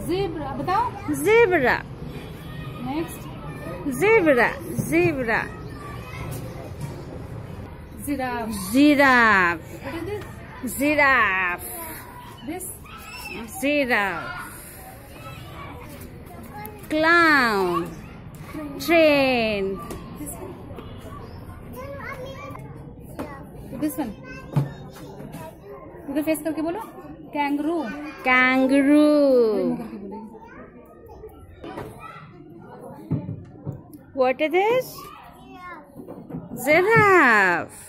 Zebra. बताओ. Zebra. Next. Zebra. Zebra. Giraffe. Giraffe. What is this? Giraffe. This. Giraffe. Clown. Train. This one. इधर face करके बोलो. Kangaroo. Kangaroo. What is this? Giraffe.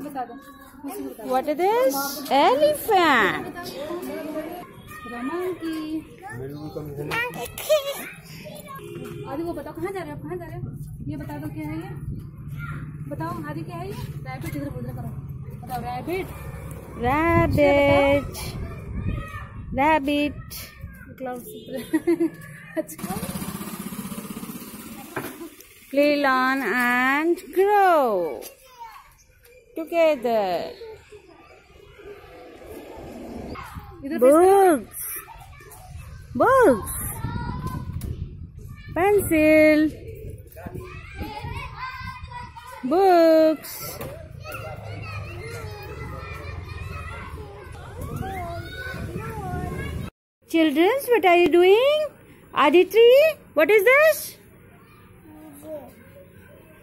बता दो. What is this? Elephant. Monkey. आदि वो बताओ कहाँ जा रहे हो? कहाँ जा रहे हो? ये बता दो क्या है ये? बताओ आदि क्या है ये? रैबिट. इधर उधर करो. बताओ रैबिट. Rabbit. Rabbit. क्लाउड. अच्छा. Play, learn and grow together. Books. Books. Pencil. Books. Children, what are you doing? Aditri, what is this?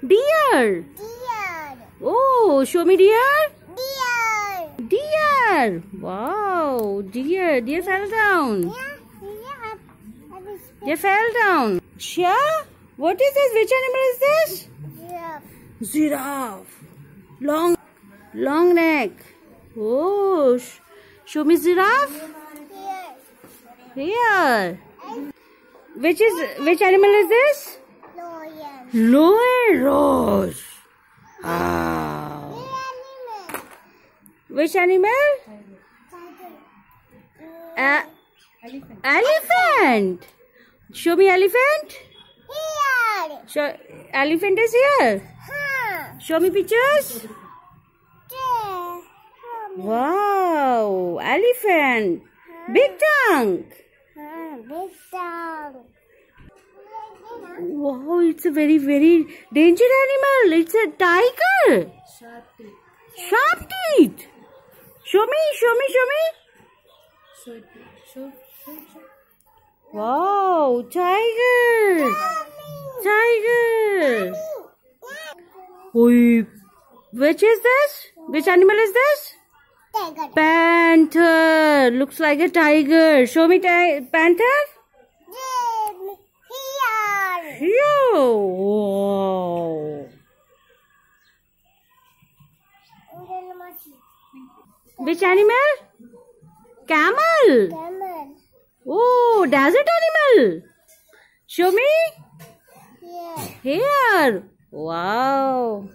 Deer. Deer. Oh, show me deer. Deer. Deer. Wow, deer. Deer fell down. Deer fell down. Shia, what is this? Which animal is this? Giraffe. Giraffe. Long neck. Oh, show me giraffe. Here. Which animal is this? Lion. Lion rose. Wow. Which animal? Elephant. Show me elephant. Here. Elephant is here. Show me pictures. There. Wow. Elephant. Big tongue. Big dog. Wow, it's a very, very dangerous animal. It's a tiger. Sharp teeth. Show me. Show. Wow, tiger. Oi, which is this? Which animal is this? Tiger. Panther. Looks like a tiger. Show me panther. Here. Wow. Which animal? Camel. Camel. Oh, desert animal. Show me. Here. Here. Wow.